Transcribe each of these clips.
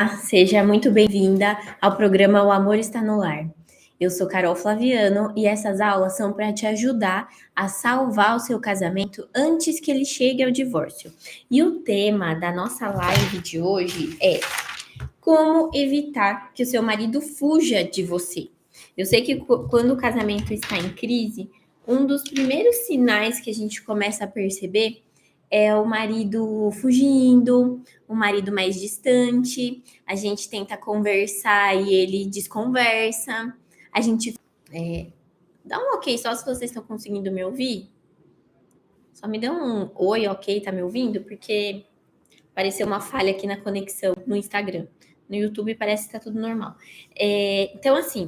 Seja muito bem-vinda ao programa O Amor Está no Lar. Eu sou Carol Flaviano e essas aulas são para te ajudar a salvar o seu casamento antes que ele chegue ao divórcio. E o tema da nossa live de hoje é como evitar que o seu marido fuja de você. Eu sei que quando o casamento está em crise, um dos primeiros sinais que a gente começa a perceber é o marido fugindo, o marido mais distante, a gente tenta conversar e ele desconversa, a gente dá um ok só se vocês estão conseguindo me ouvir. Só me dê um oi, ok, tá me ouvindo? Porque apareceu uma falha aqui na conexão no Instagram. No YouTube parece que tá tudo normal. Então, assim,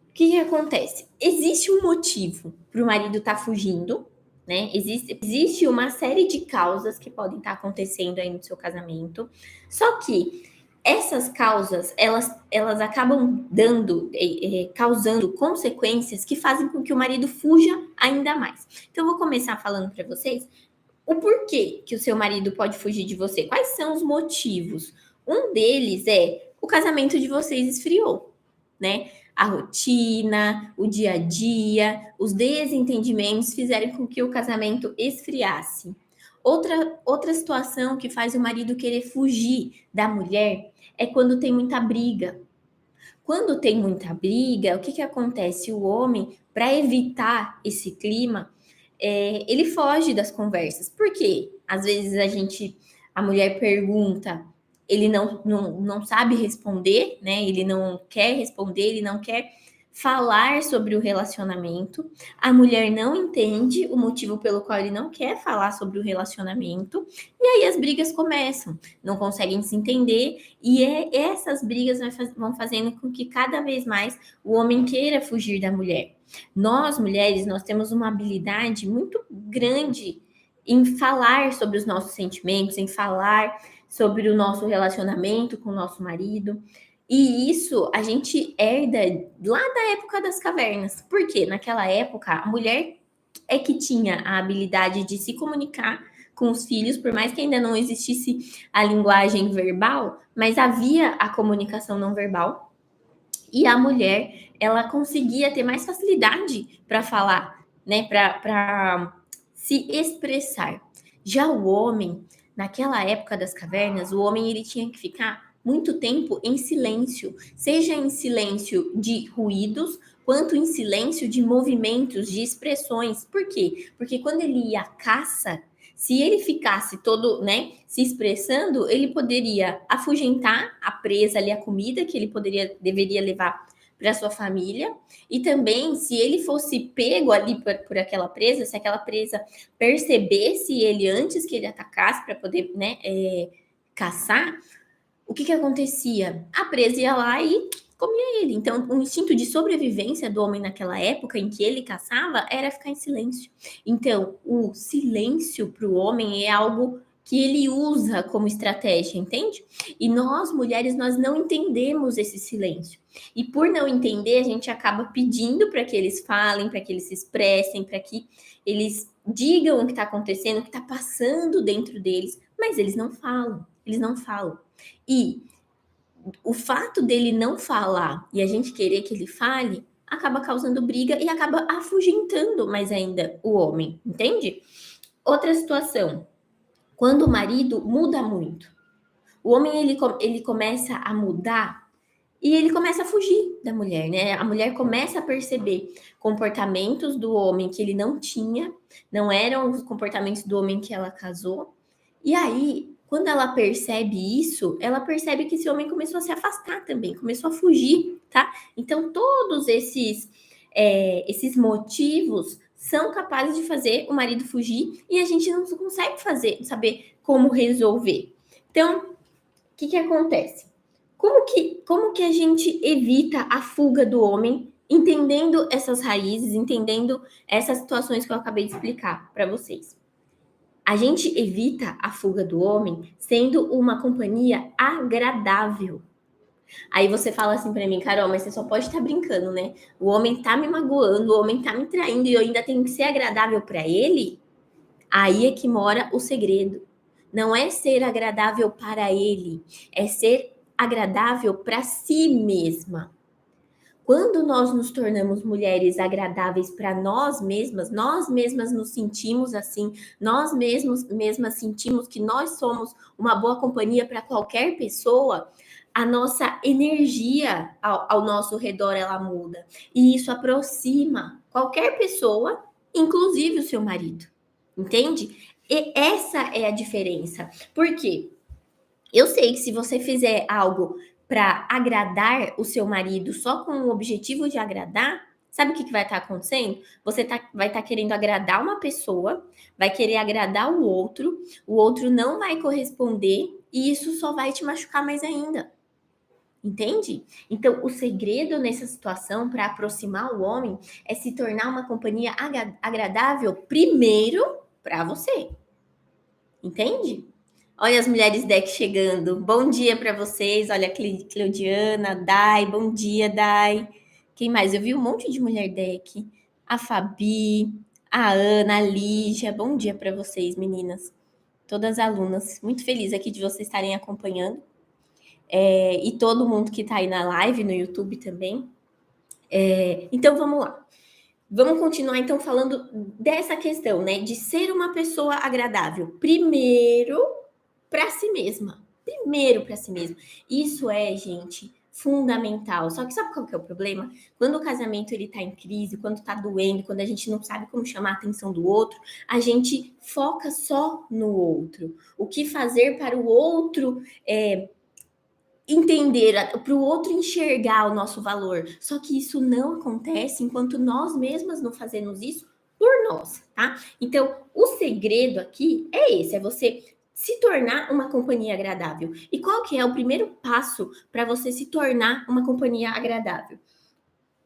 o que acontece? Existe um motivo para o marido estar fugindo, né? Existe uma série de causas que podem estar acontecendo aí no seu casamento. Só que essas causas, elas acabam causando consequências que fazem com que o marido fuja ainda mais. Então, eu vou começar falando para vocês o porquê que o seu marido pode fugir de você. Quais são os motivos? Um deles é o casamento de vocês esfriou, né? A rotina, o dia a dia, os desentendimentos fizeram com que o casamento esfriasse. Outra situação que faz o marido querer fugir da mulher é quando tem muita briga. Quando tem muita briga, o que acontece? O homem, para evitar esse clima, ele foge das conversas. Por quê? Às vezes a mulher pergunta, ele não sabe responder, né? Ele não quer responder, ele não quer falar sobre o relacionamento. A mulher não entende o motivo pelo qual ele não quer falar sobre o relacionamento. E aí as brigas começam, não conseguem se entender. E essas brigas vão fazendo com que cada vez mais o homem queira fugir da mulher. Nós, mulheres, nós temos uma habilidade muito grande em falar sobre os nossos sentimentos, em falar sobre o nosso relacionamento com o nosso marido. E isso a gente herda lá da época das cavernas. Porque naquela época a mulher é que tinha a habilidade de se comunicar com os filhos, por mais que ainda não existisse a linguagem verbal, mas havia a comunicação não verbal. E a mulher, ela conseguia ter mais facilidade para falar, né, para se expressar. Já o homem, naquela época das cavernas, o homem ele tinha que ficar muito tempo em silêncio, seja em silêncio de ruídos, quanto em silêncio de movimentos, de expressões. Por quê? Porque quando ele ia à caça, se ele ficasse todo, né, se expressando, ele poderia afugentar a presa ali, a comida que ele deveria levar para sua família, e também se ele fosse pego ali por aquela presa, se aquela presa percebesse ele antes que ele atacasse para poder, né, caçar, o que acontecia? A presa ia lá e comia ele. Então, o instinto de sobrevivência do homem naquela época em que ele caçava era ficar em silêncio. Então, o silêncio para o homem é algo que ele usa como estratégia, entende? E nós, mulheres, nós não entendemos esse silêncio. E por não entender, a gente acaba pedindo para que eles falem, para que eles se expressem, para que eles digam o que está acontecendo, o que está passando dentro deles, mas eles não falam, eles não falam. E o fato dele não falar e a gente querer que ele fale acaba causando briga e acaba afugentando mais ainda o homem, entende? Outra situação, quando o marido muda muito, o homem ele começa a mudar e ele começa a fugir da mulher, né? A mulher começa a perceber comportamentos do homem que ele não tinha, não eram os comportamentos do homem que ela casou. E aí, quando ela percebe isso, ela percebe que esse homem começou a se afastar também, começou a fugir, tá? Então, todos esses motivos são capazes de fazer o marido fugir e a gente não consegue saber como resolver. Então, o que acontece? Como que a gente evita a fuga do homem, entendendo essas raízes, entendendo essas situações que eu acabei de explicar para vocês? A gente evita a fuga do homem sendo uma companhia agradável. Aí você fala assim para mim, Carol, mas você só pode estar brincando, né? O homem tá me magoando, o homem tá me traindo e eu ainda tenho que ser agradável para ele? Aí é que mora o segredo. Não é ser agradável para ele, é ser agradável para si mesma. Quando nós nos tornamos mulheres agradáveis para nós mesmas nos sentimos assim, mesmas sentimos que nós somos uma boa companhia para qualquer pessoa, a nossa energia ao nosso redor ela muda. E isso aproxima qualquer pessoa, inclusive o seu marido. Entende? E essa é a diferença. Por quê? Eu sei que se você fizer algo para agradar o seu marido só com o objetivo de agradar, sabe o que vai estar acontecendo? Você vai estar querendo agradar uma pessoa, vai querer agradar o outro não vai corresponder e isso só vai te machucar mais ainda. Entende? Então, o segredo nessa situação para aproximar o homem é se tornar uma companhia agradável primeiro para você. Entende? Olha as mulheres deck chegando. Bom dia para vocês. Olha, Cleudiana, Dai. Bom dia, Dai. Quem mais? Eu vi um monte de mulher deck. A Fabi, a Ana, a Lígia. Bom dia para vocês, meninas. Todas alunas. Muito feliz aqui de vocês estarem acompanhando. E todo mundo que está aí na live, no YouTube também. Então, vamos lá. Vamos continuar, então, falando dessa questão, né? De ser uma pessoa agradável. Primeiro para si mesma. Primeiro para si mesma. Isso é, gente, fundamental. Só que sabe qual que é o problema? Quando o casamento ele tá em crise, quando tá doendo, quando a gente não sabe como chamar a atenção do outro, a gente foca só no outro. O que fazer para o outro entender, para o outro enxergar o nosso valor. Só que isso não acontece enquanto nós mesmas não fazemos isso por nós, tá? Então, o segredo aqui é esse, é você se tornar uma companhia agradável. E qual que é o primeiro passo para você se tornar uma companhia agradável?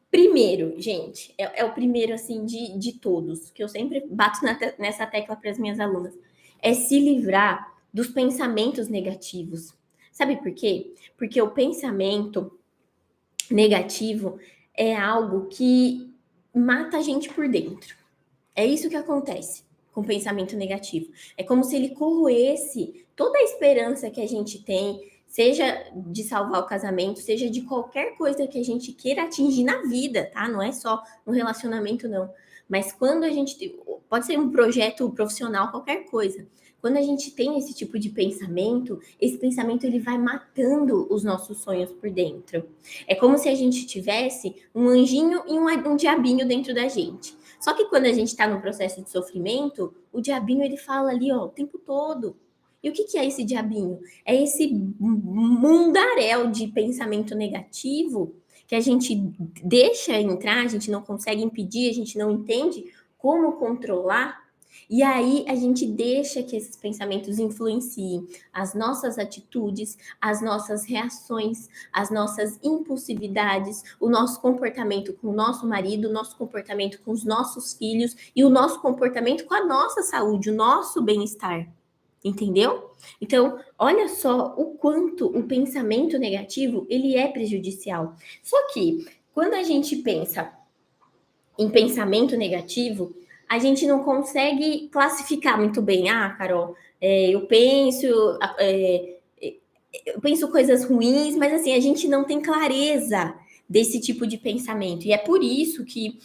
Primeiro, gente, é o primeiro, assim, de todos, que eu sempre bato nessa tecla para as minhas alunas, é se livrar dos pensamentos negativos. Sabe por quê? Porque o pensamento negativo é algo que mata a gente por dentro. É isso que acontece com o pensamento negativo. É como se ele corroesse toda a esperança que a gente tem, seja de salvar o casamento, seja de qualquer coisa que a gente queira atingir na vida, tá? Não é só no relacionamento, não. Mas quando a gente. Pode ser um projeto profissional, qualquer coisa. Quando a gente tem esse tipo de pensamento, esse pensamento ele vai matando os nossos sonhos por dentro. É como se a gente tivesse um anjinho e um diabinho dentro da gente. Só que quando a gente está no processo de sofrimento, o diabinho ele fala ali, ó, o tempo todo. E o que é esse diabinho? É esse mundaréu de pensamento negativo que a gente deixa entrar, a gente não consegue impedir, a gente não entende como controlar. E aí a gente deixa que esses pensamentos influenciem as nossas atitudes, as nossas reações, as nossas impulsividades, o nosso comportamento com o nosso marido, o nosso comportamento com os nossos filhos e o nosso comportamento com a nossa saúde, o nosso bem-estar. Entendeu? Então, olha só o quanto o pensamento negativo ele é prejudicial. Só que quando a gente pensa em pensamento negativo, a gente não consegue classificar muito bem. Ah, Carol, eu penso coisas ruins, mas assim, a gente não tem clareza desse tipo de pensamento. E é por isso que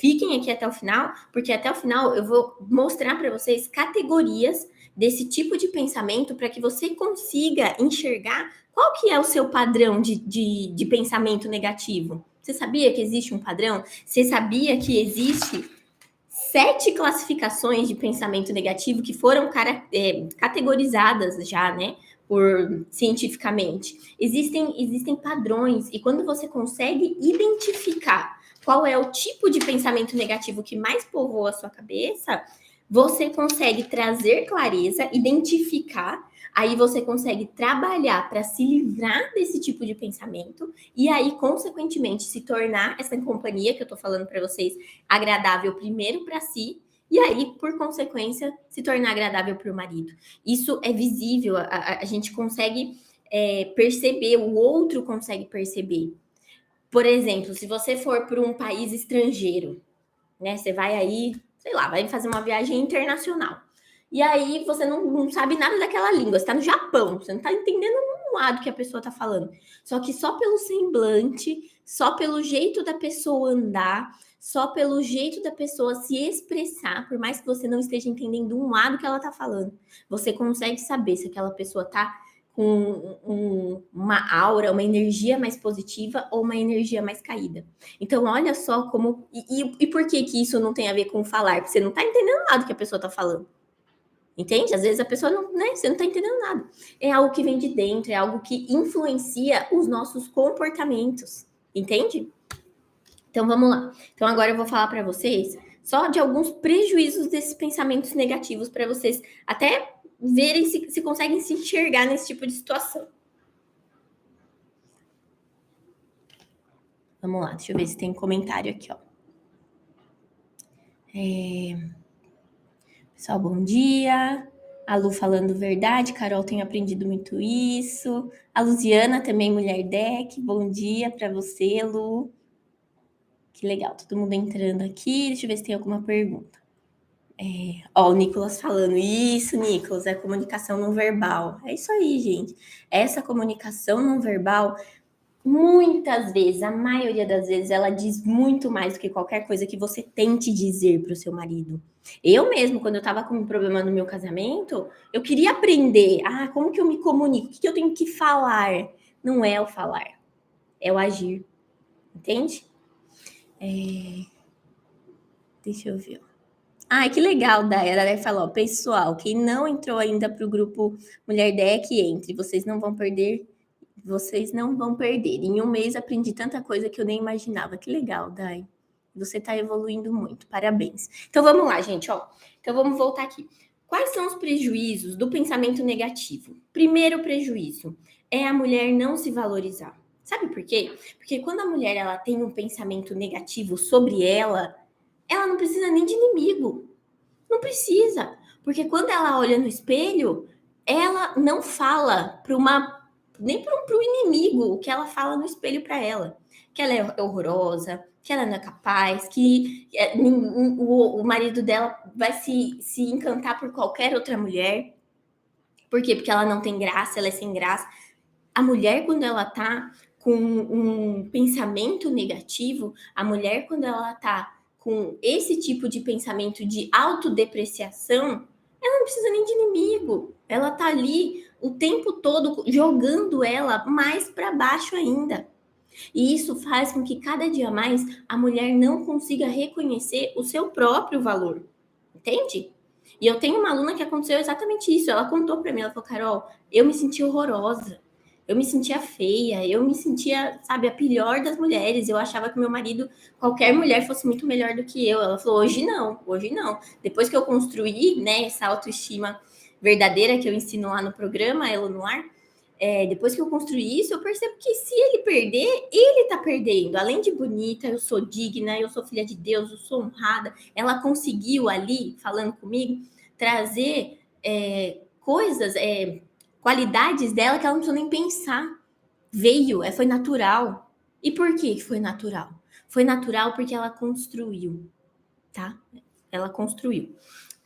fiquem aqui até o final, porque até o final eu vou mostrar para vocês categorias desse tipo de pensamento para que você consiga enxergar qual que é o seu padrão de pensamento negativo. Você sabia que existe um padrão? Você sabia que existe 7 classificações de pensamento negativo que foram categorizadas já, né? Cientificamente. Existem padrões, e quando você consegue identificar qual é o tipo de pensamento negativo que mais povoa a sua cabeça, você consegue trazer clareza, identificar, aí você consegue trabalhar para se livrar desse tipo de pensamento e aí, consequentemente, se tornar essa companhia que eu estou falando para vocês agradável primeiro para si e aí, por consequência, se tornar agradável para o marido. Isso é visível, a gente consegue perceber, o outro consegue perceber. Por exemplo, se você for para um país estrangeiro, né? Você vai aí, sei lá, vai fazer uma viagem internacional. E aí você não sabe nada daquela língua, você está no Japão, você não está entendendo lado que a pessoa tá falando. Só que só pelo semblante, só pelo jeito da pessoa andar, só pelo jeito da pessoa se expressar, por mais que você não esteja entendendo um lado que ela tá falando, você consegue saber se aquela pessoa tá com uma aura, uma energia mais positiva ou uma energia mais caída. Então, olha só como. E por que isso não tem a ver com falar? Porque você não tá entendendo nada do que a pessoa tá falando. Entende? Às vezes a pessoa não, né? Você não tá entendendo nada. É algo que vem de dentro, é algo que influencia os nossos comportamentos. Entende? Então vamos lá. Então agora eu vou falar para vocês só de alguns prejuízos desses pensamentos negativos para vocês até verem se conseguem se enxergar nesse tipo de situação. Vamos lá, deixa eu ver se tem comentário aqui, ó. Pessoal, bom dia. A Lu falando verdade, Carol tem aprendido muito isso. A Luziana também, Mulher Deck, bom dia para você, Lu. Que legal, todo mundo entrando aqui. Deixa eu ver se tem alguma pergunta. Ó, o Nicolas falando, isso, Nicolas, é comunicação não verbal. É isso aí, gente. Essa comunicação não verbal, muitas vezes, a maioria das vezes, ela diz muito mais do que qualquer coisa que você tente dizer para o seu marido. Eu mesmo, quando eu estava com um problema no meu casamento, eu queria aprender, como que eu me comunico? O que eu tenho que falar? Não é o falar, é o agir. Entende? Deixa eu ver. Que legal, Day. A Day falou, pessoal, quem não entrou ainda para o grupo Mulher Deck, entre. Vocês não vão perder. Em um mês aprendi tanta coisa que eu nem imaginava. Que legal, Day. Você está evoluindo muito. Parabéns. Então vamos lá, gente. Então vamos voltar aqui. Quais são os prejuízos do pensamento negativo? Primeiro prejuízo é a mulher não se valorizar. Sabe por quê? Porque quando a mulher ela tem um pensamento negativo sobre ela não precisa nem de inimigo. Não precisa. Porque quando ela olha no espelho, ela não fala nem para o inimigo o que ela fala no espelho para ela. Que ela é horrorosa, que ela não é capaz, que o marido dela vai se encantar por qualquer outra mulher. Por quê? Porque ela não tem graça, ela é sem graça. A mulher, quando ela tá com um pensamento negativo, a mulher, quando ela tá com esse tipo de pensamento de autodepreciação, ela não precisa nem de inimigo. Ela tá ali o tempo todo jogando ela mais para baixo ainda. E isso faz com que cada dia mais a mulher não consiga reconhecer o seu próprio valor. Entende? E eu tenho uma aluna que aconteceu exatamente isso. Ela contou para mim, ela falou, Carol, eu me senti horrorosa. Eu me sentia feia, eu me sentia, sabe, a pior das mulheres. Eu achava que meu marido, qualquer mulher, fosse muito melhor do que eu. Ela falou, hoje não. Depois que eu construí, né, essa autoestima verdadeira que eu ensino lá no programa, Elo no Ar, depois que eu construí isso, eu percebo que se ele perder, ele tá perdendo. Além de bonita, eu sou digna, eu sou filha de Deus, eu sou honrada. Ela conseguiu ali, falando comigo, trazer coisas, qualidades dela que ela não precisou nem pensar. Veio, foi natural. E por que foi natural? Foi natural porque ela construiu, tá? Ela construiu.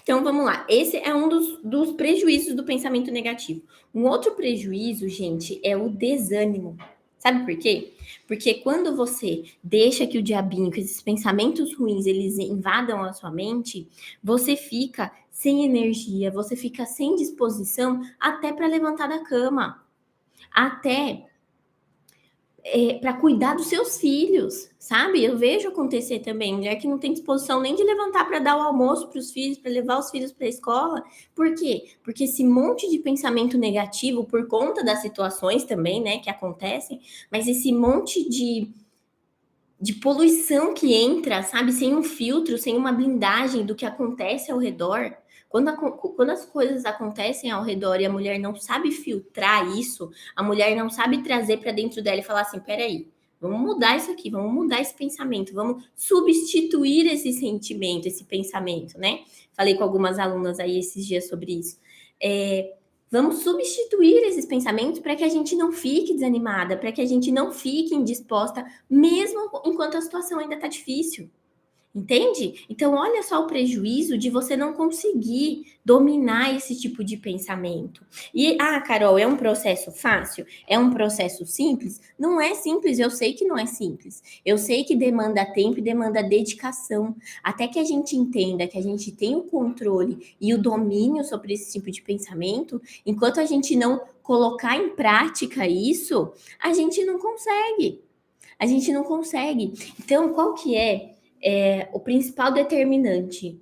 Então, vamos lá. Esse é um dos prejuízos do pensamento negativo. Um outro prejuízo, gente, é o desânimo. Sabe por quê? Porque quando você deixa que o diabinho, que esses pensamentos ruins, eles invadam a sua mente, você fica sem energia, você fica sem disposição até para levantar da cama. Até para cuidar dos seus filhos, sabe? Eu vejo acontecer também, mulher que não tem disposição nem de levantar para dar o almoço para os filhos, para levar os filhos para a escola. Por quê? Porque esse monte de pensamento negativo, por conta das situações também, né, que acontecem, mas esse monte de poluição que entra, sabe, sem um filtro, sem uma blindagem do que acontece ao redor. Quando as coisas acontecem ao redor e a mulher não sabe filtrar isso, a mulher não sabe trazer para dentro dela e falar assim, peraí, vamos mudar isso aqui, vamos mudar esse pensamento, vamos substituir esse sentimento, esse pensamento, né? Falei com algumas alunas aí esses dias sobre isso. Vamos substituir esses pensamentos para que a gente não fique desanimada, para que a gente não fique indisposta, mesmo enquanto a situação ainda está difícil. Entende? Então, olha só o prejuízo de você não conseguir dominar esse tipo de pensamento. E, Carol, é um processo fácil? É um processo simples? Não é simples, eu sei que não é simples. Eu sei que demanda tempo e demanda dedicação. Até que a gente entenda que a gente tem o controle e o domínio sobre esse tipo de pensamento, enquanto a gente não colocar em prática isso, a gente não consegue. A gente não consegue. Então, qual que é o principal determinante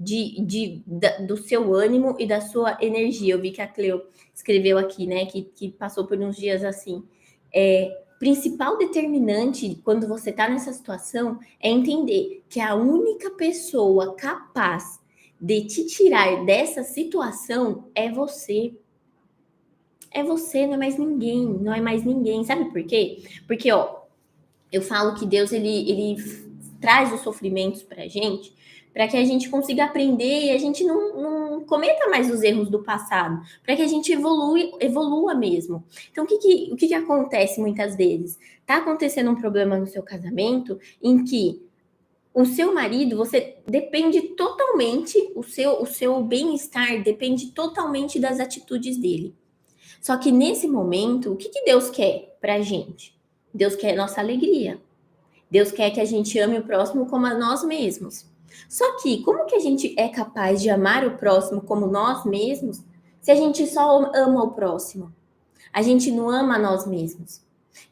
do seu ânimo e da sua energia? Eu vi que a Cleo escreveu aqui, né? Que passou por uns dias assim. Principal determinante quando você está nessa situação é entender que a única pessoa capaz de te tirar dessa situação é você. É você, não é mais ninguém, não é mais ninguém. Sabe por quê? Porque, ó, eu falo que Deus ele traz os sofrimentos para gente, para que a gente consiga aprender e a gente não cometa mais os erros do passado, para que a gente evolua mesmo. Então, o que acontece muitas vezes? Tá acontecendo um problema no seu casamento em que o seu marido, você depende totalmente, o seu bem-estar depende totalmente das atitudes dele. Só que nesse momento, o que Deus quer pra gente? Deus quer nossa alegria. Deus quer que a gente ame o próximo como a nós mesmos. Só que como que a gente é capaz de amar o próximo como nós mesmos se a gente só ama o próximo? A gente não ama a nós mesmos.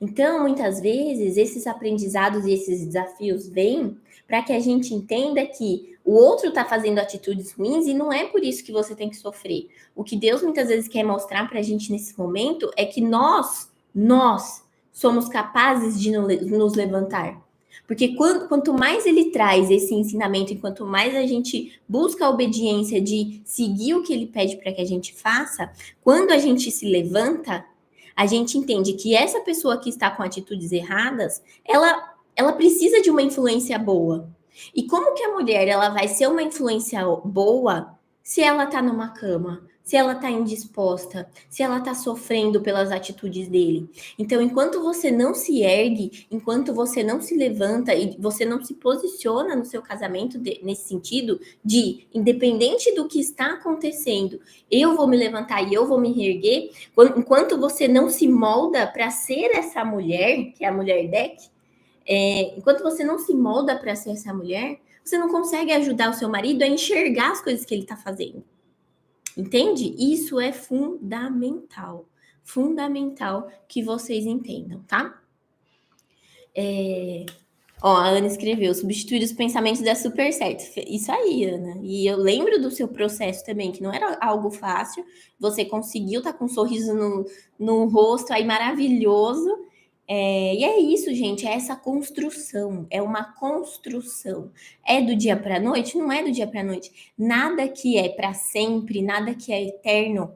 Então, muitas vezes, esses aprendizados e esses desafios vêm para que a gente entenda que o outro está fazendo atitudes ruins e não é por isso que você tem que sofrer. O que Deus muitas vezes quer mostrar para a gente nesse momento é que nós somos capazes de nos levantar. Porque quanto mais ele traz esse ensinamento e quanto mais a gente busca a obediência de seguir o que ele pede para que a gente faça, quando a gente se levanta, a gente entende que essa pessoa que está com atitudes erradas, ela precisa de uma influência boa. E como que a mulher ela vai ser uma influência boa se ela está numa cama, se ela está indisposta, se ela está sofrendo pelas atitudes dele? Então, enquanto você não se ergue, enquanto você não se levanta e você não se posiciona no seu casamento nesse sentido de, independente do que está acontecendo, eu vou me levantar e eu vou me reerguer, enquanto você não se molda para ser essa mulher, que é a mulher deck, enquanto você não se molda para ser essa mulher, você não consegue ajudar o seu marido a enxergar as coisas que ele está fazendo. Entende? Isso é fundamental. Fundamental que vocês entendam, tá? Ó, a Ana escreveu, substituir os pensamentos dá super certo. Isso aí, Ana. E eu lembro do seu processo também, que não era algo fácil. Você conseguiu tá com um sorriso no rosto aí maravilhoso. E é isso, gente, é essa construção, é uma construção. É do dia para a noite? Não é do dia para a noite. Nada que é para sempre, nada que é eterno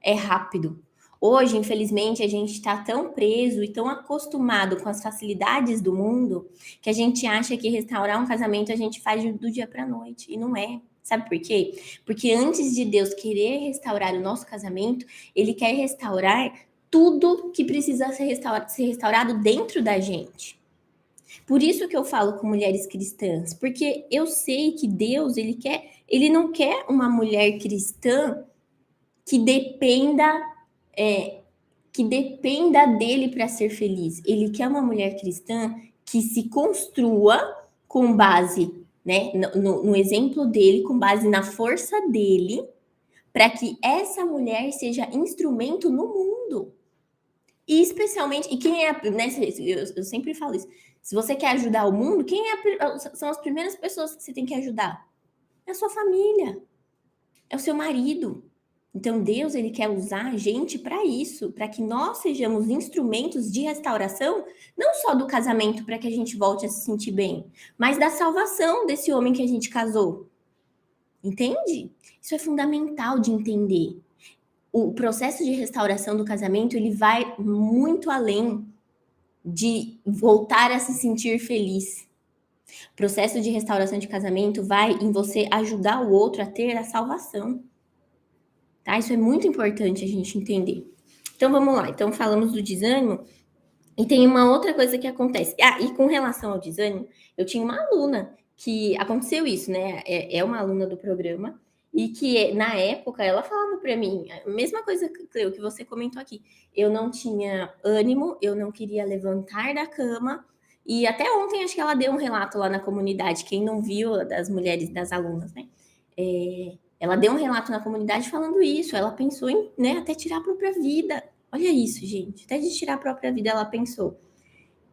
é rápido. Hoje, infelizmente, a gente está tão preso e tão acostumado com as facilidades do mundo que a gente acha que restaurar um casamento a gente faz do dia para a noite. E não é. Sabe por quê? Porque antes de Deus querer restaurar o nosso casamento, Ele quer restaurar tudo que precisa ser restaurado dentro da gente. Por isso que eu falo com mulheres cristãs, porque eu sei que Deus, ele não quer uma mulher cristã que dependa dele para ser feliz. Ele quer uma mulher cristã que se construa com base, né, no exemplo dele, com base na força dele, para que essa mulher seja instrumento no mundo. E especialmente, e quem é, né, eu sempre falo isso, se você quer ajudar o mundo, são as primeiras pessoas que você tem que ajudar? É a sua família, é o seu marido. Então Deus, ele quer usar a gente para isso, para que nós sejamos instrumentos de restauração, não só do casamento para que a gente volte a se sentir bem, mas da salvação desse homem que a gente casou. Entende? Isso é fundamental de entender. O processo de restauração do casamento, ele vai muito além de voltar a se sentir feliz. O processo de restauração de casamento vai em você ajudar o outro a ter a salvação. Tá? Isso é muito importante a gente entender. Então vamos lá. Então falamos do desânimo e tem uma outra coisa que acontece. E com relação ao desânimo, eu tinha uma aluna que aconteceu isso, né? É uma aluna do programa e que na época ela falava para mim a mesma coisa, Cleo, que você comentou aqui. Eu não tinha ânimo, eu não queria levantar da cama. E até ontem acho que ela deu um relato lá na comunidade, quem não viu, das mulheres, das alunas, né? Ela deu um relato na comunidade falando isso. Ela pensou em, né, até tirar a própria vida. Olha isso, gente. Até de tirar a própria vida ela pensou.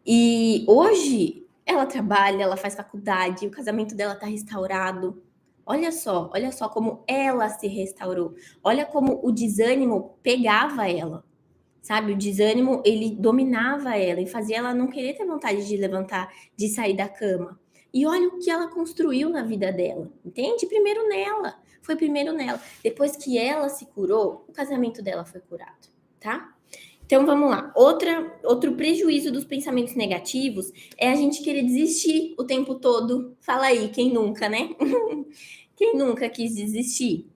E hoje ela trabalha, ela faz faculdade, o casamento dela está restaurado. Olha só como ela se restaurou. Olha como o desânimo pegava ela, sabe? O desânimo, ele dominava ela e fazia ela não querer ter vontade de levantar, de sair da cama. E olha o que ela construiu na vida dela, entende? Primeiro nela, foi primeiro nela. Depois que ela se curou, o casamento dela foi curado, tá? Então vamos lá. Outro prejuízo dos pensamentos negativos é a gente querer desistir o tempo todo. Fala aí, quem nunca, né? Quem nunca quis desistir?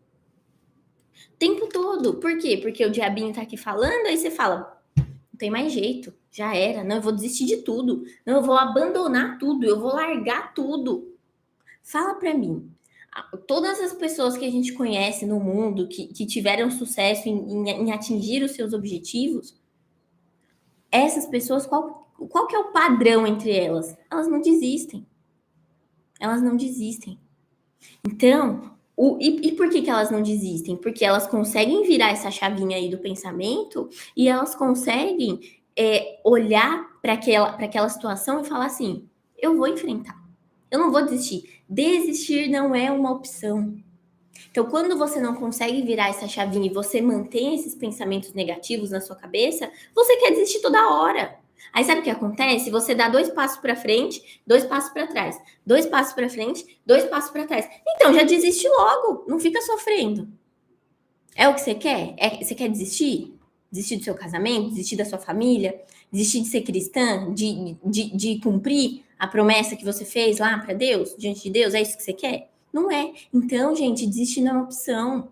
O tempo todo. Por quê? Porque o diabinho tá aqui falando, aí você fala, não tem mais jeito, já era. Não, eu vou desistir de tudo. Não, eu vou abandonar tudo, eu vou largar tudo. Fala pra mim. Todas as pessoas que a gente conhece no mundo que tiveram sucesso em atingir os seus objetivos, essas pessoas, qual que é o padrão entre elas? Elas não desistem. Elas não desistem. Então, e por que elas não desistem? Porque elas conseguem virar essa chavinha aí do pensamento e elas conseguem olhar para aquela situação e falar assim: eu vou enfrentar, eu não vou desistir. Desistir não é uma opção. Então, quando você não consegue virar essa chavinha e você mantém esses pensamentos negativos na sua cabeça, você quer desistir toda hora. Aí sabe o que acontece? Você dá 2 passos para frente, 2 passos para trás, 2 passos para frente, 2 passos para trás. Então já desiste logo, não fica sofrendo. É o que você quer? Você quer desistir? Desistir do seu casamento, desistir da sua família, desistir de ser cristã, de cumprir a promessa que você fez lá para Deus, diante de Deus? É isso que você quer? Não é. Então, gente, desistir não é uma opção.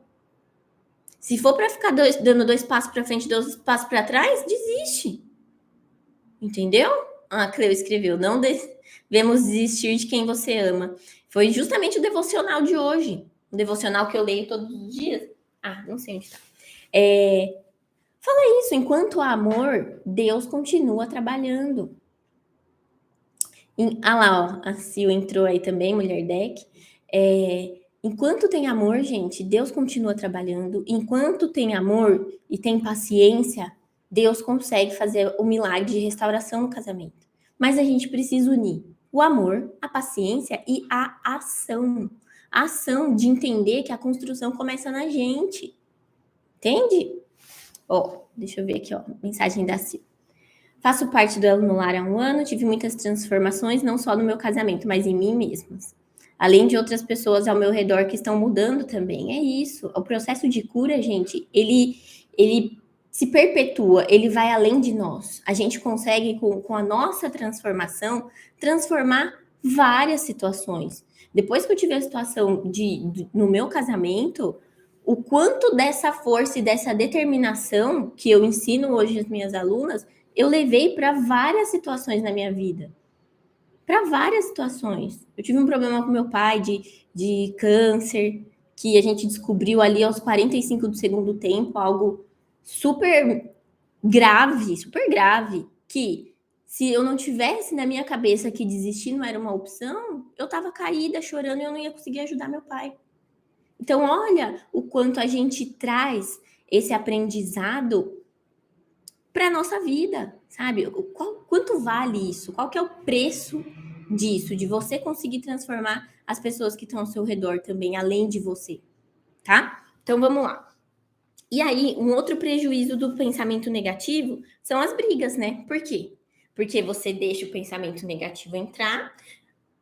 Se for para ficar dando 2 passos para frente, 2 passos para trás, desiste. Entendeu? A Cleo escreveu: não devemos desistir de quem você ama. Foi justamente o devocional de hoje. O devocional que eu leio todos os dias. Ah, não sei onde está. Fala isso, enquanto há amor, Deus continua trabalhando. Lá, ó, a Sil entrou aí também, Mulher Deck. Enquanto tem amor, gente, Deus continua trabalhando. Enquanto tem amor e tem paciência, Deus consegue fazer o milagre de restauração no casamento. Mas a gente precisa unir o amor, a paciência e a ação. A ação de entender que a construção começa na gente. Entende? Ó, deixa eu ver aqui, ó, mensagem da Sil. Faço parte do Elo no Lar há 1 ano, tive muitas transformações, não só no meu casamento, mas em mim mesma. Além de outras pessoas ao meu redor que estão mudando também. É isso. O processo de cura, gente, ele se perpetua, ele vai além de nós. A gente consegue, com a nossa transformação, transformar várias situações. Depois que eu tive a situação no meu casamento, o quanto dessa força e dessa determinação que eu ensino hoje às minhas alunas, eu levei para várias situações na minha vida. Para várias situações. Eu tive um problema com meu pai de câncer, que a gente descobriu ali aos 45 do segundo tempo, algo super grave, que se eu não tivesse na minha cabeça que desistir não era uma opção, eu estava caída, chorando e eu não ia conseguir ajudar meu pai. Então, olha o quanto a gente traz esse aprendizado para a nossa vida, sabe? Quanto vale isso? Qual que é o preço disso, de você conseguir transformar as pessoas que estão ao seu redor também, além de você, tá? Então, vamos lá. E aí, um outro prejuízo do pensamento negativo são as brigas, né? Por quê? Porque você deixa o pensamento negativo entrar,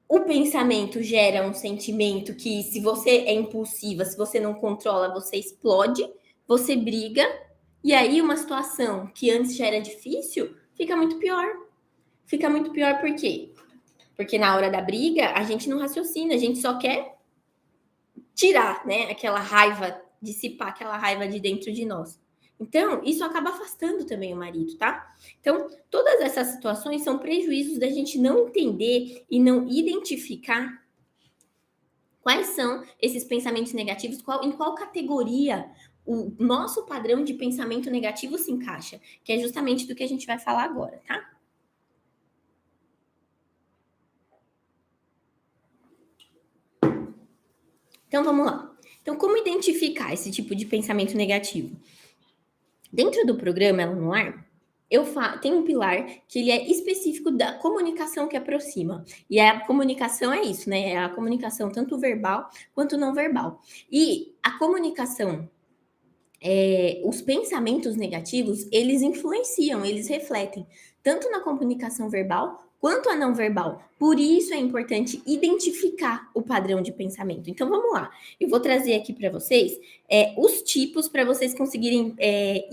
o pensamento gera um sentimento que, se você é impulsiva, se você não controla, você explode, você briga, e aí uma situação que antes já era difícil, fica muito pior. Fica muito pior por quê? Porque na hora da briga, a gente não raciocina, a gente só quer tirar, né, aquela raiva, dissipar aquela raiva de dentro de nós. Então, isso acaba afastando também o marido, tá? Então, todas essas situações são prejuízos da gente não entender e não identificar Quais são esses pensamentos negativos? Em qual categoria o nosso padrão de pensamento negativo se encaixa? Que é justamente do que a gente vai falar agora, tá? Então vamos lá. Então, como identificar esse tipo de pensamento negativo? Dentro do programa Ela no Ar, tem um pilar que ele é específico da comunicação que aproxima. E a comunicação é isso, né? É a comunicação tanto verbal quanto não verbal. E a comunicação, os pensamentos negativos, eles influenciam, eles refletem tanto na comunicação verbal quanto a não verbal. Por isso é importante identificar o padrão de pensamento. Então vamos lá, eu vou trazer aqui para vocês os tipos para vocês conseguirem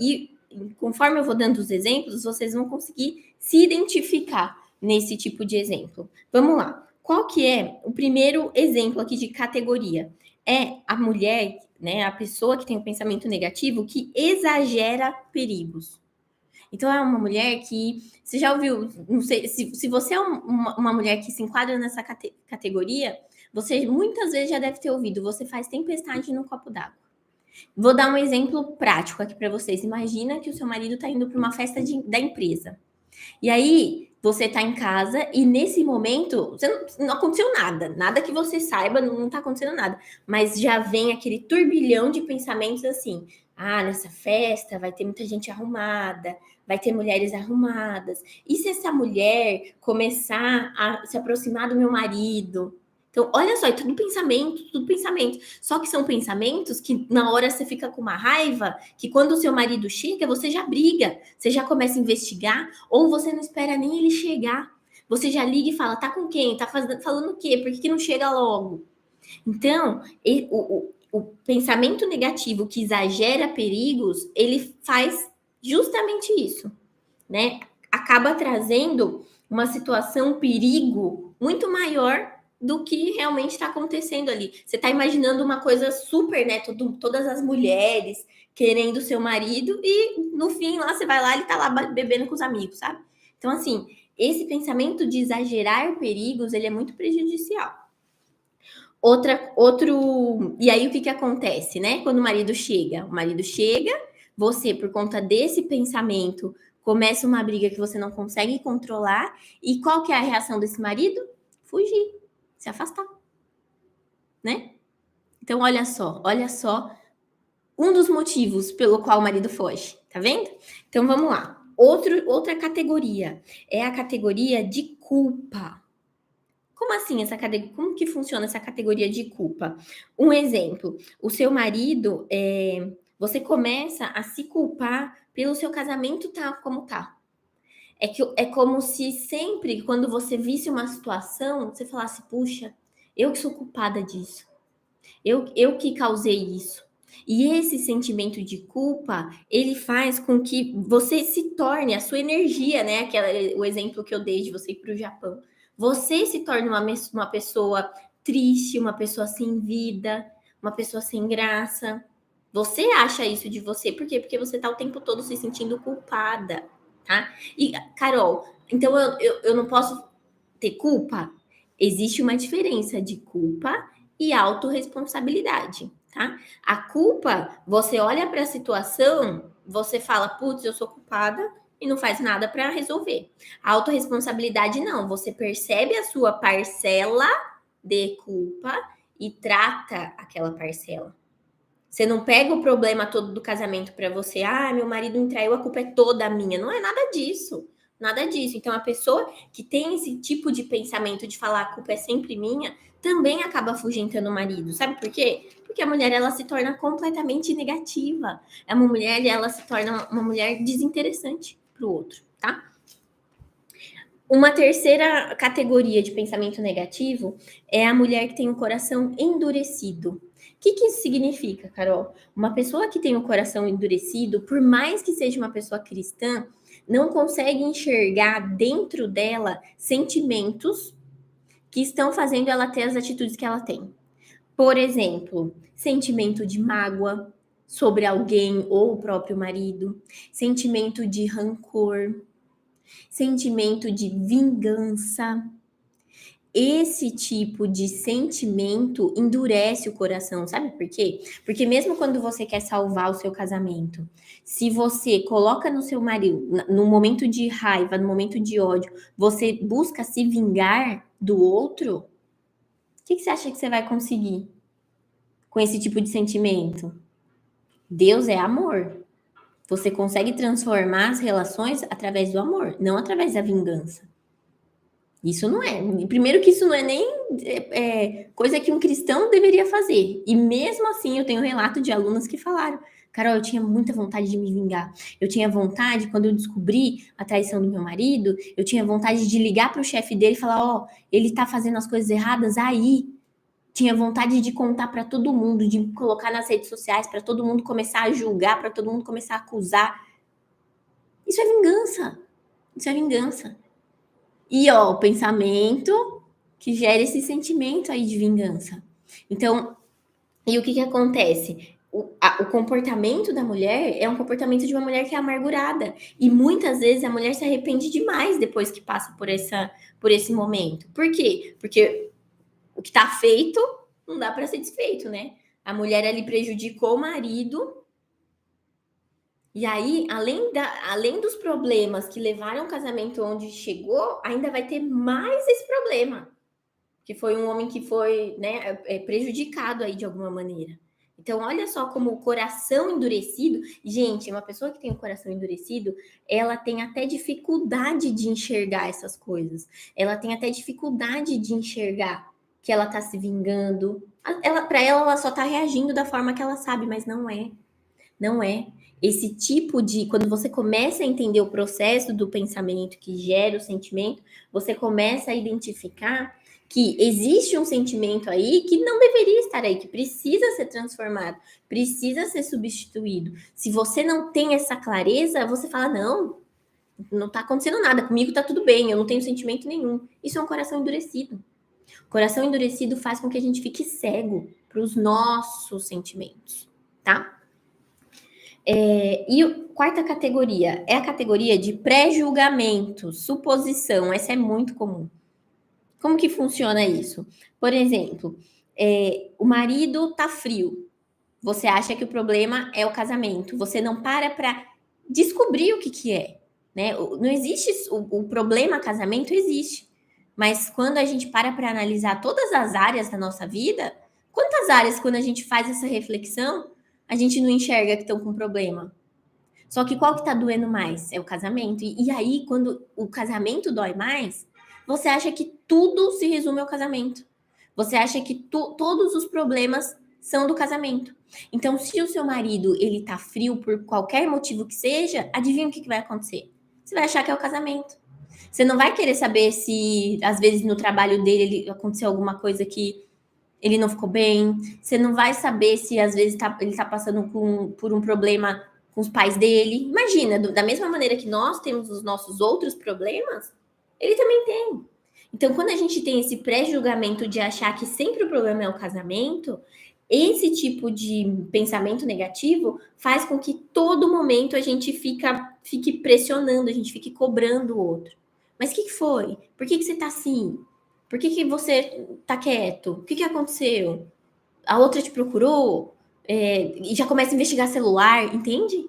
ir. Conforme eu vou dando os exemplos, vocês vão conseguir se identificar nesse tipo de exemplo. Vamos lá. Qual que é o primeiro exemplo aqui de categoria? É a mulher, né, a pessoa que tem o pensamento negativo que exagera perigos. Então, é uma mulher que. Você já ouviu? Não sei, se você é uma mulher que se enquadra nessa categoria, você muitas vezes já deve ter ouvido: você faz tempestade no copo d'água. Vou dar um exemplo prático aqui para vocês. Imagina que o seu marido está indo para uma festa da empresa. E aí, você tá em casa e nesse momento não aconteceu nada, nada que você saiba, não tá acontecendo nada, mas já vem aquele turbilhão de pensamentos assim: ah, nessa festa vai ter muita gente arrumada, vai ter mulheres arrumadas. E se essa mulher começar a se aproximar do meu marido? Então, olha só, é tudo pensamento, tudo pensamento. Só que são pensamentos que na hora você fica com uma raiva, que quando o seu marido chega, você já briga, você já começa a investigar, ou você não espera nem ele chegar. Você já liga e fala: tá com quem? Tá falando o quê? Por que não chega logo? Então, o pensamento negativo que exagera perigos, ele faz justamente isso, né? Acaba trazendo uma situação, um perigo muito maior do que realmente está acontecendo ali. Você está imaginando uma coisa super, né? Todas as mulheres querendo seu marido e no fim lá você vai lá, ele tá lá bebendo com os amigos, sabe? Então, assim, esse pensamento de exagerar perigos, ele é muito prejudicial. E aí o que acontece, né? Quando o marido chega, você, por conta desse pensamento, começa uma briga que você não consegue controlar, e qual que é a reação desse marido? Fugir, se afastar, né? Então, olha só, um dos motivos pelo qual o marido foge, tá vendo? Então, vamos lá. Outra categoria é a categoria de culpa. Como assim essa categoria? Como que funciona essa categoria de culpa? Um exemplo: o seu marido, você começa a se culpar pelo seu casamento tá como tá. É como se sempre, quando você visse uma situação, você falasse: puxa, eu que sou culpada disso, eu que causei isso. E esse sentimento de culpa, ele faz com que você se torne a sua energia, né? O exemplo que eu dei de você ir para o Japão. Você se torna uma pessoa triste, uma pessoa sem vida, uma pessoa sem graça. Você acha isso de você, por quê? Porque você está o tempo todo se sentindo culpada, tá? E, Carol, então eu não posso ter culpa? Existe uma diferença de culpa e autorresponsabilidade, tá? A culpa, você olha para a situação, você fala: putz, eu sou culpada, e não faz nada para resolver. A autorresponsabilidade não, você percebe a sua parcela de culpa e trata aquela parcela. Você não pega o problema todo do casamento para você: ah, meu marido me traiu, a culpa é toda minha. Não é nada disso. Nada disso. Então, a pessoa que tem esse tipo de pensamento de falar a culpa é sempre minha, também acaba afugentando o marido. Sabe por quê? Porque a mulher, ela se torna completamente negativa. É uma mulher, ela se torna uma mulher desinteressante para o outro, tá? Uma terceira categoria de pensamento negativo é a mulher que tem o coração endurecido. O que isso significa, Carol? Uma pessoa que tem o coração endurecido, por mais que seja uma pessoa cristã, não consegue enxergar dentro dela sentimentos que estão fazendo ela ter as atitudes que ela tem. Por exemplo, sentimento de mágoa sobre alguém ou o próprio marido, sentimento de rancor, sentimento de vingança. esse tipo de sentimento endurece o coração, sabe por quê? Porque mesmo quando você quer salvar o seu casamento, se você coloca no seu marido, no momento de raiva, no momento de ódio, você busca se vingar do outro, o que você acha que você vai conseguir com esse tipo de sentimento? Deus é amor. Você consegue transformar as relações através do amor, não através da vingança. Isso não é. Primeiro que isso não é nem coisa que um cristão deveria fazer. E mesmo assim, eu tenho relato de alunas que falaram: Carol, eu tinha muita vontade de me vingar. Eu tinha vontade, quando eu descobri a traição do meu marido, eu tinha vontade de ligar para o chefe dele e falar: ó, ele tá fazendo as coisas erradas aí. Tinha vontade de contar para todo mundo, de colocar nas redes sociais, para todo mundo começar a julgar, para todo mundo começar a acusar. Isso é vingança. Isso é vingança. E ó, o pensamento que gera esse sentimento aí de vingança. Então, e o que que acontece? O comportamento da mulher é um comportamento de uma mulher que é amargurada. E muitas vezes a mulher se arrepende demais depois que passa por esse momento. Por quê? Porque o que tá feito não dá para ser desfeito, né? A mulher ali prejudicou o marido. E aí, além dos problemas que levaram o casamento onde chegou, ainda vai ter mais esse problema, que foi um homem que foi, né, prejudicado aí de alguma maneira. Então, olha só como o coração endurecido, gente, uma pessoa que tem o coração endurecido, ela tem até dificuldade de enxergar essas coisas. Ela tem até dificuldade de enxergar que ela tá se vingando. Para ela só tá reagindo da forma que ela sabe, mas não é. Não é. Esse tipo de. Quando você começa a entender o processo do pensamento que gera o sentimento, você começa a identificar que existe um sentimento aí que não deveria estar aí, que precisa ser transformado, precisa ser substituído. Se você não tem essa clareza, você fala: não está acontecendo nada, comigo está tudo bem, eu não tenho sentimento nenhum. Isso é um coração endurecido. O coração endurecido faz com que a gente fique cego para os nossos sentimentos, tá? E a quarta categoria é a categoria de pré-julgamento, suposição. Essa é muito comum. Como que funciona isso? Por exemplo, o marido tá frio. Você acha que o problema é o casamento. Você não para descobrir o que é. Né? Não existe o problema casamento, existe. Mas quando a gente para analisar todas as áreas da nossa vida, quantas áreas, quando a gente faz essa reflexão, a gente não enxerga que estão com problema? Só que qual que tá doendo mais? É o casamento. E aí, quando o casamento dói mais, você acha que tudo se resume ao casamento. Você acha que todos os problemas são do casamento. Então, se o seu marido ele tá frio por qualquer motivo que seja, adivinha o que vai acontecer? Você vai achar que é o casamento. Você não vai querer saber se, às vezes, no trabalho dele aconteceu alguma coisa que ele não ficou bem. Você não vai saber se, às vezes, ele tá passando por um problema com os pais dele. Imagina, da mesma maneira que nós temos os nossos outros problemas, ele também tem. Então, quando a gente tem esse pré-julgamento de achar que sempre o problema é o casamento, esse tipo de pensamento negativo faz com que todo momento a gente fique pressionando, a gente fique cobrando o outro. Mas o que foi? Por que você tá assim? Por que você tá quieto? O que aconteceu? A outra te procurou? E já começa a investigar celular, entende?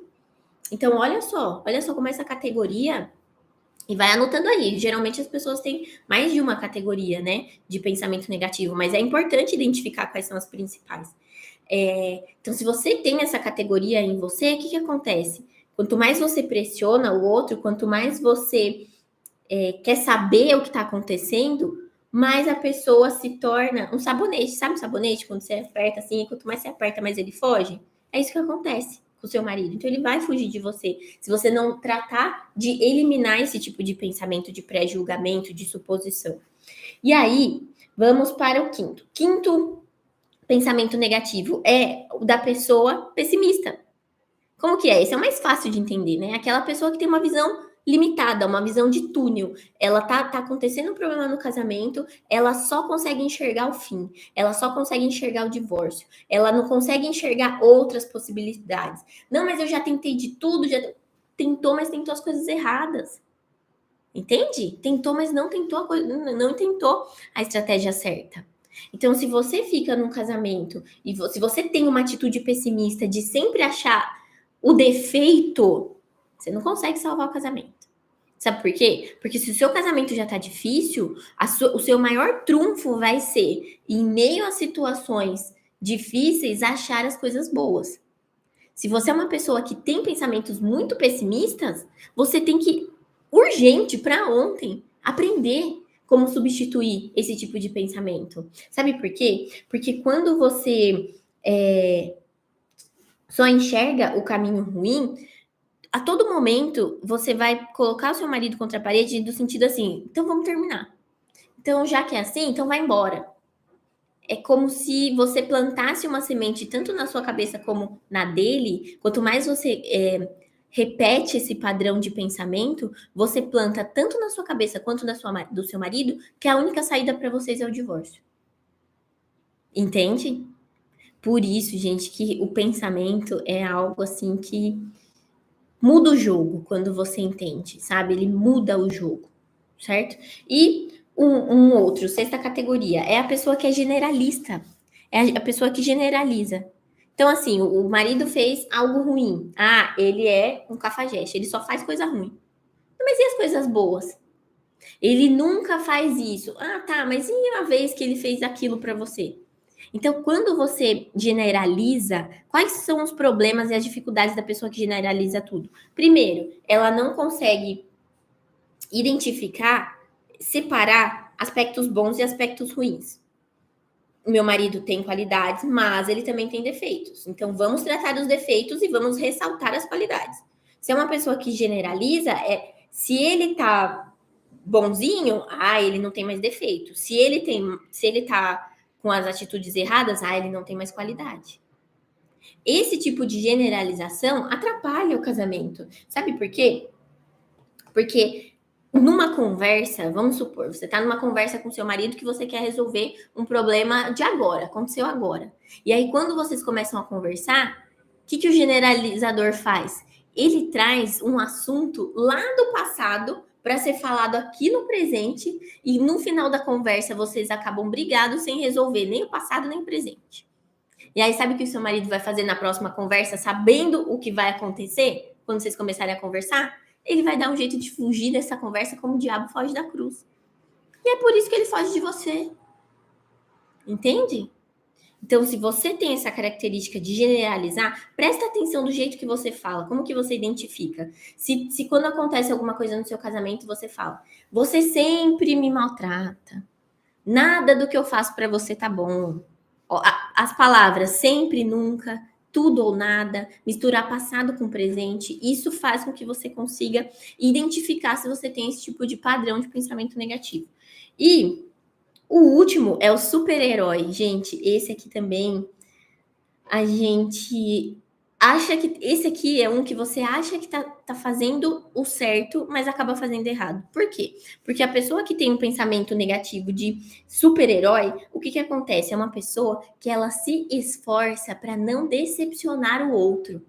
Então, olha só como essa categoria, e vai anotando aí. Geralmente as pessoas têm mais de uma categoria, né, de pensamento negativo, mas é importante identificar quais são as principais. Então, se você tem essa categoria em você, o que acontece? Quanto mais você pressiona o outro, quanto mais você quer saber o que está acontecendo, mais a pessoa se torna um sabonete. Sabe um sabonete? Quando você aperta assim, quanto mais você aperta, mais ele foge? É isso que acontece com o seu marido. Então ele vai fugir de você. Se você não tratar de eliminar esse tipo de pensamento de pré-julgamento, de suposição. E aí, vamos para o quinto. Quinto pensamento negativo é o da pessoa pessimista. Como que é? Esse é o mais fácil de entender, né? Aquela pessoa que tem uma visão limitada, uma visão de túnel. Ela tá acontecendo um problema no casamento, ela só consegue enxergar o fim, ela só consegue enxergar o divórcio, ela não consegue enxergar outras possibilidades. Não, mas eu já tentei de tudo, já tentou, mas tentou as coisas erradas. Entende? Tentou, mas não tentou não tentou a estratégia certa. Então, se você fica num casamento e se você tem uma atitude pessimista de sempre achar o defeito, você não consegue salvar o casamento. Sabe por quê? Porque se o seu casamento já tá difícil, o seu maior trunfo vai ser, em meio a situações difíceis, achar as coisas boas. Se você é uma pessoa que tem pensamentos muito pessimistas, você tem que, urgente, para ontem, aprender como substituir esse tipo de pensamento. Sabe por quê? Porque quando você só enxerga o caminho ruim, a todo momento você vai colocar o seu marido contra a parede do sentido assim, então vamos terminar. Então, já que é assim, então vai embora. É como se você plantasse uma semente tanto na sua cabeça como na dele. Quanto mais você repete esse padrão de pensamento, você planta tanto na sua cabeça quanto do seu marido, que a única saída para vocês é o divórcio. Entende? Por isso, gente, que o pensamento é algo assim que muda o jogo quando você entende, sabe? Ele muda o jogo, certo? E um outro, sexta categoria, é a pessoa que é generalista. É a pessoa que generaliza. Então, assim, o marido fez algo ruim. Ah, ele é um cafajeste, ele só faz coisa ruim. Mas e as coisas boas? Ele nunca faz isso. Ah, tá, mas e a vez que ele fez aquilo para você? Então, quando você generaliza, quais são os problemas e as dificuldades da pessoa que generaliza tudo? Primeiro, ela não consegue identificar, separar aspectos bons e aspectos ruins. Meu marido tem qualidades, mas ele também tem defeitos. Então, vamos tratar os defeitos e vamos ressaltar as qualidades. Se é uma pessoa que generaliza, se ele tá bonzinho, ele não tem mais defeito. Se ele tá com as atitudes erradas, ele não tem mais qualidade. Esse tipo de generalização atrapalha o casamento. Sabe por quê? Porque numa conversa, vamos supor, você está numa conversa com seu marido que você quer resolver um problema de agora, aconteceu agora. E aí, quando vocês começam a conversar, o que o generalizador faz? Ele traz um assunto lá do passado para ser falado aqui no presente, e no final da conversa vocês acabam brigados sem resolver nem o passado nem o presente. E aí, sabe o que o seu marido vai fazer na próxima conversa, sabendo o que vai acontecer quando vocês começarem a conversar? Ele vai dar um jeito de fugir dessa conversa como o diabo foge da cruz. E é por isso que ele foge de você. Entende? Então, se você tem essa característica de generalizar, presta atenção do jeito que você fala, como que você identifica. Se quando acontece alguma coisa no seu casamento, você fala, você sempre me maltrata, nada do que eu faço para você tá bom. As palavras sempre, nunca, tudo ou nada, misturar passado com presente, isso faz com que você consiga identificar se você tem esse tipo de padrão de pensamento negativo. E o último é o super-herói. Gente, esse aqui também, a gente acha que esse aqui é um que você acha que tá fazendo o certo, mas acaba fazendo errado. Por quê? Porque a pessoa que tem um pensamento negativo de super-herói, o que acontece? É uma pessoa que ela se esforça para não decepcionar o outro.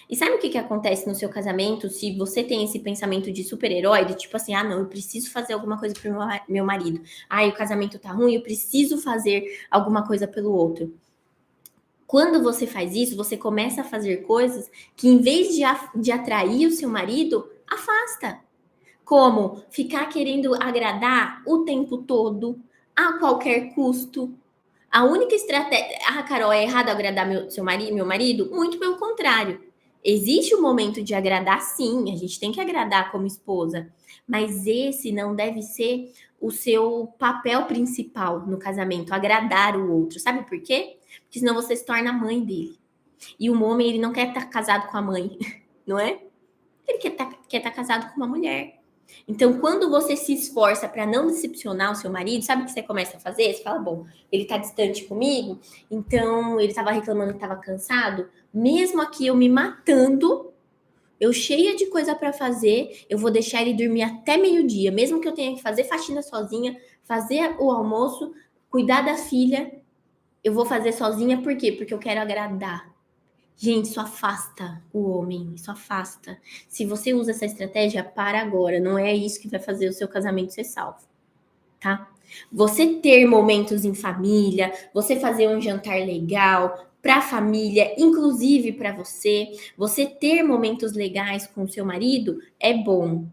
E sabe o que acontece no seu casamento se você tem esse pensamento de super-herói, de tipo assim, não, eu preciso fazer alguma coisa pro meu marido. O casamento tá ruim, eu preciso fazer alguma coisa pelo outro. Quando você faz isso, você começa a fazer coisas que, em vez de atrair o seu marido, afasta. Como ficar querendo agradar o tempo todo, a qualquer custo. A única estratégia. Carol, é errado agradar meu marido? Muito pelo contrário. Existe um momento de agradar, sim, a gente tem que agradar como esposa, mas esse não deve ser o seu papel principal no casamento, agradar o outro. Sabe por quê? Porque senão você se torna a mãe dele. E um homem, ele não quer estar casado com a mãe, não é? Ele quer estar casado com uma mulher. Então, quando você se esforça para não decepcionar o seu marido, sabe o que você começa a fazer? Você fala, bom, ele tá distante comigo, então ele tava reclamando que tava cansado, mesmo aqui eu me matando, eu cheia de coisa para fazer, eu vou deixar ele dormir até meio-dia, mesmo que eu tenha que fazer faxina sozinha, fazer o almoço, cuidar da filha, eu vou fazer sozinha, por quê? Porque eu quero agradar. Gente, isso afasta o homem, isso afasta. Se você usa essa estratégia, para agora. Não é isso que vai fazer o seu casamento ser salvo, tá? Você ter momentos em família, você fazer um jantar legal para a família, inclusive para você ter momentos legais com o seu marido é bom.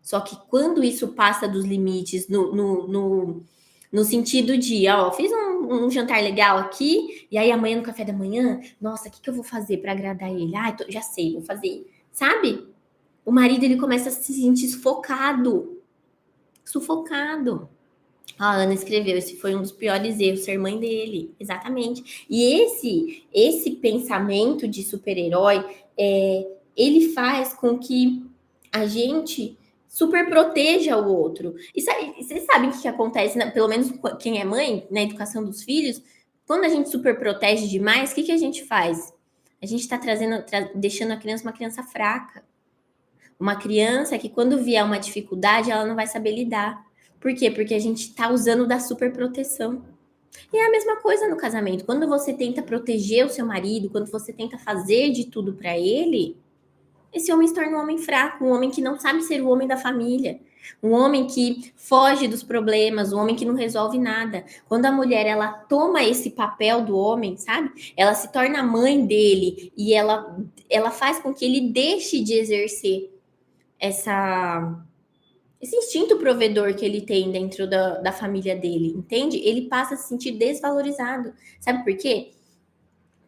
Só que quando isso passa dos limites no sentido de, ó, fiz um jantar legal aqui, e aí amanhã no café da manhã, nossa, o que, que eu vou fazer para agradar ele? Ah, já sei, vou fazer. Sabe? O marido ele começa a se sentir sufocado. Sufocado. A Ana escreveu, esse foi um dos piores erros, ser mãe dele. Exatamente. E esse pensamento de super-herói, ele faz com que a gente super proteja o outro. E vocês sabem o que acontece, né? Pelo menos quem é mãe, na educação dos filhos, quando a gente super protege demais, o que a gente faz? A gente está deixando a criança uma criança fraca. Uma criança que quando vier uma dificuldade, ela não vai saber lidar. Por quê? Porque a gente está usando da superproteção. E é a mesma coisa no casamento. Quando você tenta proteger o seu marido, quando você tenta fazer de tudo para ele, esse homem se torna um homem fraco, um homem que não sabe ser o homem da família, um homem que foge dos problemas, um homem que não resolve nada. Quando a mulher ela toma esse papel do homem, sabe? Ela se torna a mãe dele e ela faz com que ele deixe de exercer esse instinto provedor que ele tem dentro da família dele, entende? Ele passa a se sentir desvalorizado. Sabe por quê?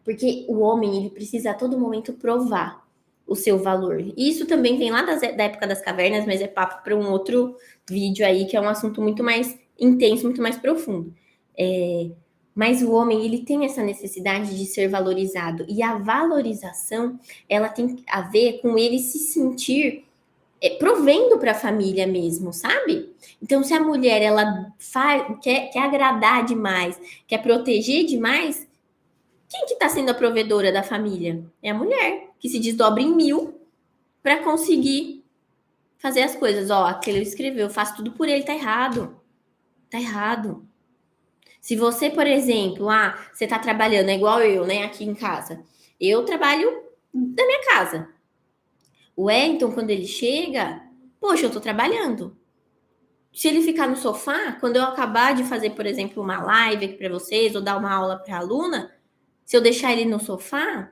Porque o homem ele precisa a todo momento provar o seu valor. E isso também vem lá da época das cavernas, mas é papo para um outro vídeo aí, que é um assunto muito mais intenso, muito mais profundo. Mas o homem ele tem essa necessidade de ser valorizado. E a valorização ela tem a ver com ele se sentir provendo para a família mesmo, sabe? Então, se a mulher ela quer agradar demais, quer proteger demais, quem que está sendo a provedora da família? É a mulher, que se desdobra em mil para conseguir fazer as coisas. Ó, aquele escreveu, faço tudo por ele, tá errado. Tá errado. Se você, por exemplo, você tá trabalhando, é igual eu, né, aqui em casa. Eu trabalho da minha casa. O Wellington, quando ele chega, poxa, eu tô trabalhando. Se ele ficar no sofá, quando eu acabar de fazer, por exemplo, uma live aqui para vocês, ou dar uma aula para a aluna, se eu deixar ele no sofá,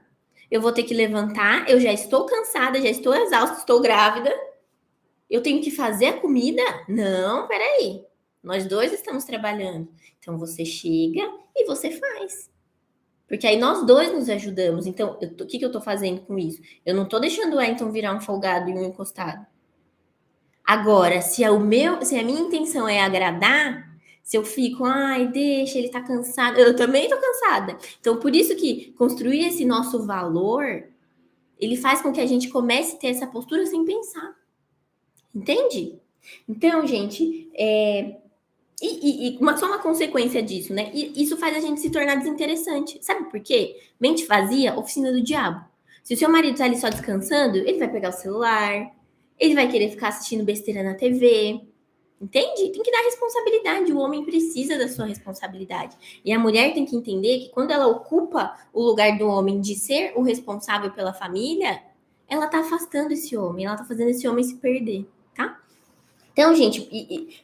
eu vou ter que levantar, eu já estou cansada, já estou exausta, estou grávida. Eu tenho que fazer a comida? Não, peraí. Nós dois estamos trabalhando. Então você chega e você faz. Porque aí nós dois nos ajudamos. Então, o que eu estou fazendo com isso? Eu não estou deixando o Wellington virar um folgado e um encostado. Agora, se a minha intenção é agradar, se eu fico, ai, deixa, ele tá cansado, eu também tô cansada. Então, por isso que construir esse nosso valor, ele faz com que a gente comece a ter essa postura sem pensar. Entende? Então, gente, só uma consequência disso, né? E isso faz a gente se tornar desinteressante. Sabe por quê? Mente vazia, oficina do diabo. Se o seu marido tá ali só descansando, ele vai pegar o celular, ele vai querer ficar assistindo besteira na TV. Entende? Tem que dar responsabilidade. O homem precisa da sua responsabilidade. E a mulher tem que entender que quando ela ocupa o lugar do homem de ser o responsável pela família, ela tá afastando esse homem, ela tá fazendo esse homem se perder, tá? Então, gente,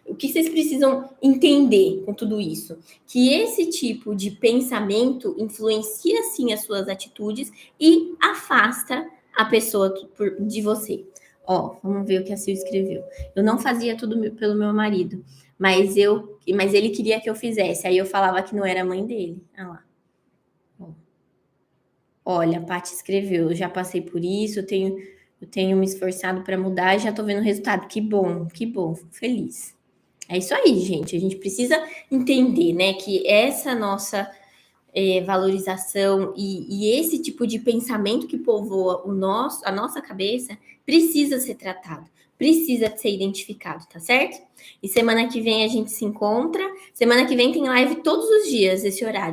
o que vocês precisam entender com tudo isso? Que esse tipo de pensamento influencia sim as suas atitudes e afasta a pessoa de você. Ó, vamos ver o que a Sil escreveu. Eu não fazia tudo pelo meu marido, mas ele queria que eu fizesse. Aí eu falava que não era mãe dele. Ah lá. Olha, a Paty escreveu, eu já passei por isso, eu tenho me esforçado para mudar e já tô vendo o resultado. Que bom, fico feliz. É isso aí, gente. A gente precisa entender, né, que essa nossa valorização e esse tipo de pensamento que povoa a nossa cabeça precisa ser tratado, precisa ser identificado, tá certo? E semana que vem a gente se encontra. Semana que vem tem live todos os dias, esse horário.